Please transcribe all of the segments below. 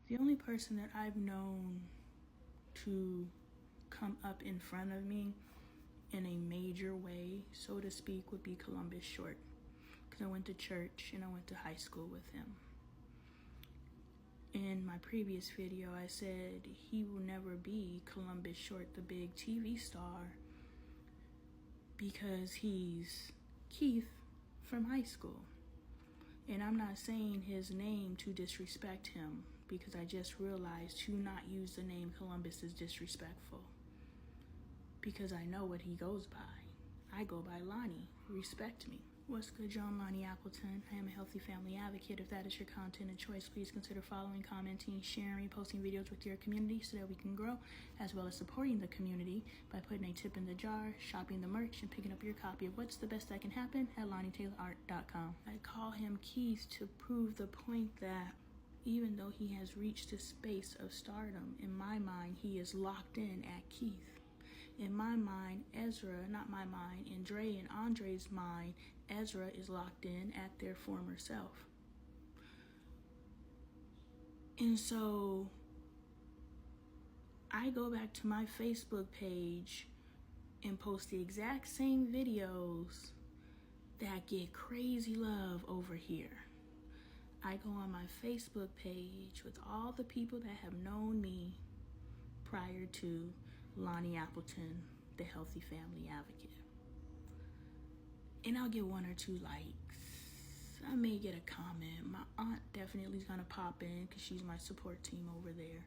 The only person that I've known to come up in front of me in a major way, so to speak, would be Columbus Short, because I went to church and I went to high school with him. In my previous video, I said he will never be Columbus Short, the big TV star, because he's Keith from high school. And I'm not saying his name to disrespect him, because I just realized to not use the name Columbus is disrespectful, because I know what he goes by. I go by Lonnie. Respect me. What's good, y'all? LoneeAppleton. I am a healthy family advocate. If that is your content of choice, please consider following, commenting, sharing, posting videos with your community so that we can grow, as well as supporting the community by putting a tip in the jar, shopping the merch, and picking up your copy of What's the Best That Can Happen at LoneeTaylorArt.com. I call him Keith to prove the point that even though he has reached the space of stardom, in my mind, he is locked in at Keith. In my mind, Ezra, not my mind, in Dre and Andre's mind, Ezra is locked in at their former self. And so I go back to my Facebook page and post the exact same videos that get crazy love over here. I go on my Facebook page with all the people that have known me prior to LoneeAppleton, the healthy family advocate. And I'll get 1 or 2 likes. I may get a comment. My aunt definitely is gonna pop in because she's my support team over there.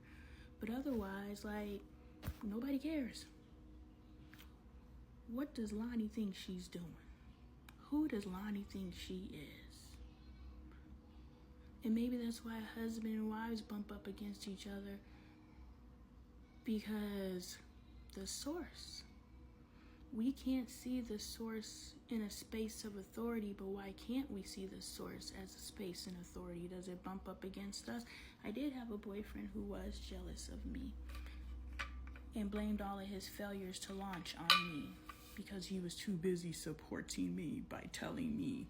But otherwise, like, nobody cares. What does Lonnie think she's doing? Who does Lonnie think she is? And maybe that's why husband and wives bump up against each other, because the source. We can't see the source in a space of authority, but why can't we see the source as a space and authority? Does it bump up against us? I did have a boyfriend who was jealous of me and blamed all of his failures to launch on me because he was too busy supporting me by telling me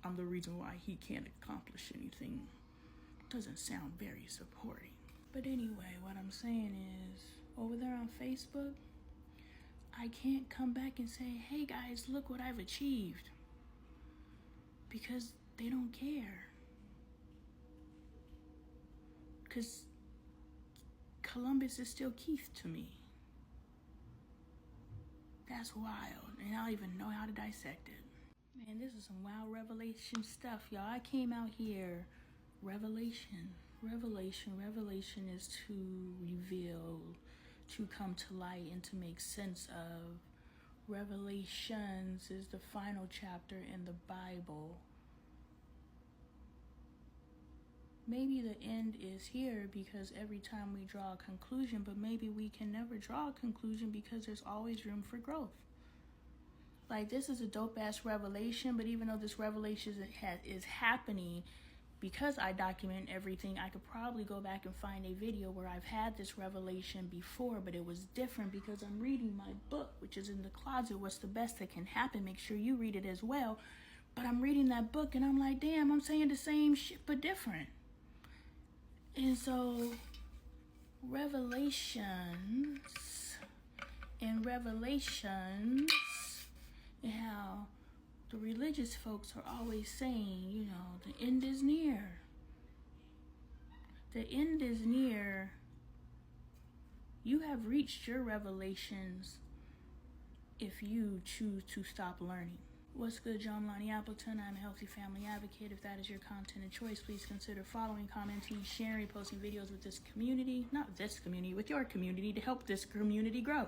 I'm the reason why he can't accomplish anything. Doesn't sound very supporting. But anyway, what I'm saying is, over there on Facebook, I can't come back and say, hey guys, look what I've achieved, because they don't care. Because Columbus is still Keith to me. That's wild, and I don't even know how to dissect it. Man, this is some wild revelation stuff, y'all. I came out here, revelation is to reveal, to come to light, and to make sense of. Revelations is the final chapter in the Bible. Maybe the end is here because every time we draw a conclusion, but maybe we can never draw a conclusion because there's always room for growth. Like, this is a dope-ass revelation, but even though this revelation is happening, because I document everything, I could probably go back and find a video where I've had this revelation before, but it was different because I'm reading my book, which is in the closet, What's the Best That Can Happen. Make sure you read it as well. But I'm reading that book and I'm like, damn, I'm saying the same shit, but different. And so Revelations and how the religious folks are always saying, you know, the end is near. The end is near. You have reached your revelations if you choose to stop learning. What's good, y'all? LoneeAppleton. I'm a healthy family advocate. If that is your content of choice, please consider following, commenting, sharing, posting videos with this community. Not this community, with your community, to help this community grow.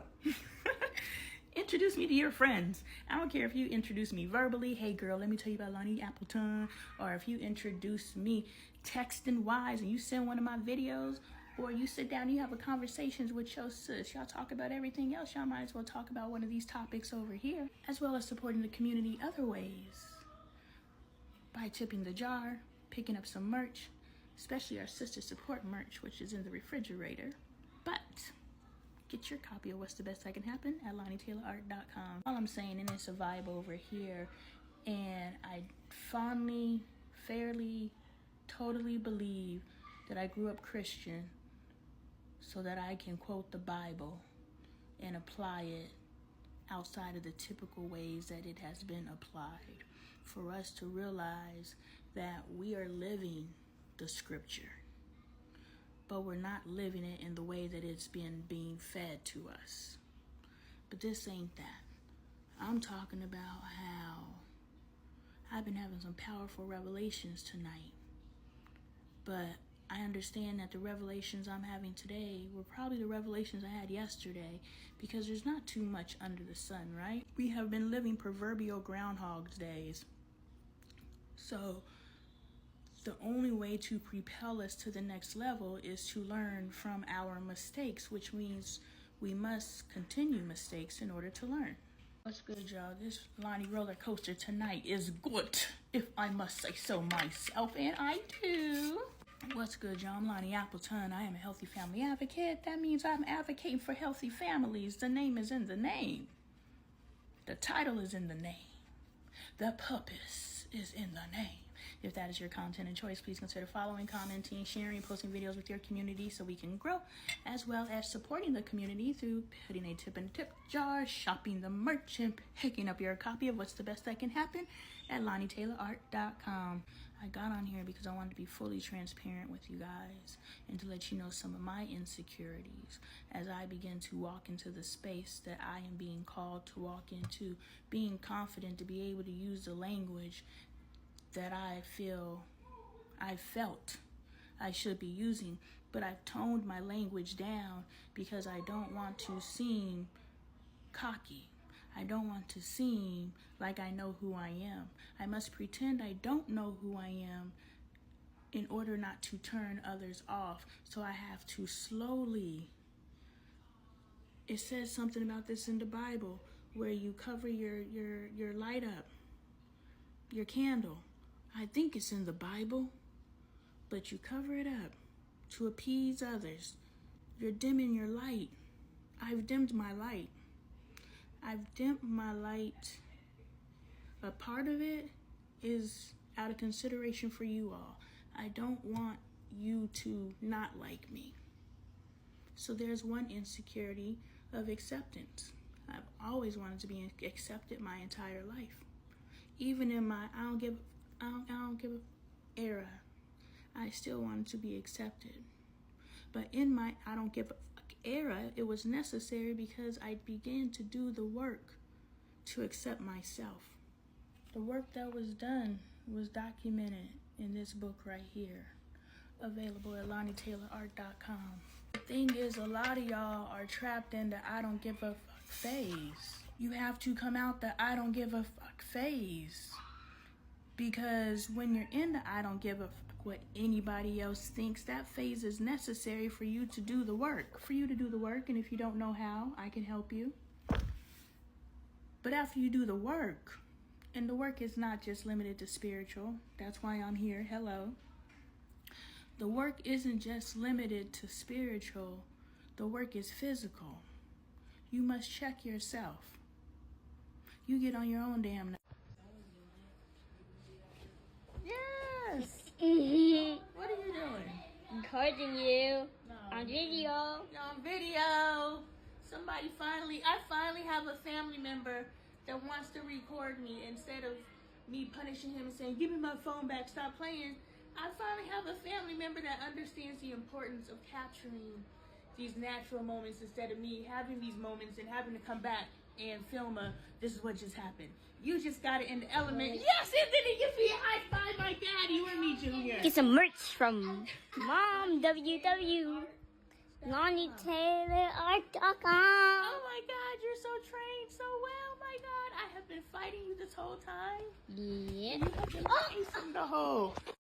Introduce me to your friends. I don't care if you introduce me verbally, hey girl, let me tell you about LoneeAppleton, or if you introduce me texting wise and you send one of my videos, or you sit down and you have a conversations with your sis. Y'all talk about everything else. Y'all might as well talk about one of these topics over here, as well as supporting the community other ways. By tipping the jar, picking up some merch, especially our sister support merch, which is in the refrigerator. But get your copy of What's the Best That Can Happen at LoneeTaylorArt.com. All I'm saying, and it's a vibe over here, and I fondly, fairly, totally believe that I grew up Christian so that I can quote the Bible and apply it outside of the typical ways that it has been applied. For us to realize that we are living the scripture, but we're not living it in the way that it's been being fed to us. But this ain't that. I'm talking about how I've been having some powerful revelations tonight. But I understand that the revelations I'm having today were probably the revelations I had yesterday, because there's not too much under the sun, right? We have been living proverbial Groundhog's days. So the only way to propel us to the next level is to learn from our mistakes, which means we must continue mistakes in order to learn. What's good, y'all? This Lonnie roller coaster tonight is good, if I must say so myself, and I do. What's good, y'all? I'm LoneeAppleton. I am a healthy family advocate. That means I'm advocating for healthy families. The name is in the name. The title is in the name. The purpose is in the name. If that is your content and choice, please consider following, commenting, sharing, posting videos with your community so we can grow, as well as supporting the community through putting a tip in the tip jar, shopping the merch, and picking up your copy of What's the Best That Can Happen at LoneeTaylorArt.com. I got on here because I wanted to be fully transparent with you guys and to let you know some of my insecurities as I begin to walk into the space that I am being called to walk into, being confident to be able to use the language that I felt I should be using, but I've toned my language down because I don't want to seem cocky. I don't want to seem like I know who I am. I must pretend I don't know who I am in order not to turn others off. So I have to slowly. It says something about this in the Bible where you cover your light up, your candle. I think it's in the Bible, but you cover it up to appease others. You're dimming your light. I've dimmed my light. I've dimmed my light. A part of it is out of consideration for you all. I don't want you to not like me. So there's one insecurity of acceptance. I've always wanted to be accepted my entire life. Even in my I don't give a era, I still wanted to be accepted. But in my I don't give a fuck era, it was necessary because I began to do the work to accept myself. The work that was done was documented in this book right here, available at LoneeTaylorArt.com. The thing is, a lot of y'all are trapped in the I don't give a fuck phase. You have to come out the I don't give a fuck phase. Because when you're in the I don't give a fuck what anybody else thinks, that phase is necessary for you to do the work. For you to do the work, and if you don't know how, I can help you. But after you do the work, and the work is not just limited to spiritual, that's why I'm here, hello. The work isn't just limited to spiritual, the work is physical. You must check yourself. You get on your own damn. Yes. What are you doing? Recording you on video. You're on video. I finally have a family member that wants to record me instead of me punishing him and saying, give me my phone back, stop playing. I finally have a family member that understands the importance of capturing these natural moments instead of me having these moments and having to come back and film this is what just happened. You just got it in the element. Yes, Anthony, give me a high five, my dad. You and me, Junior. Get some merch from Mom WW. LoneeTaylorArt.com. Oh my God, you're so trained so well, my God. I have been fighting you this whole time. Yeah. You have been facing the whole.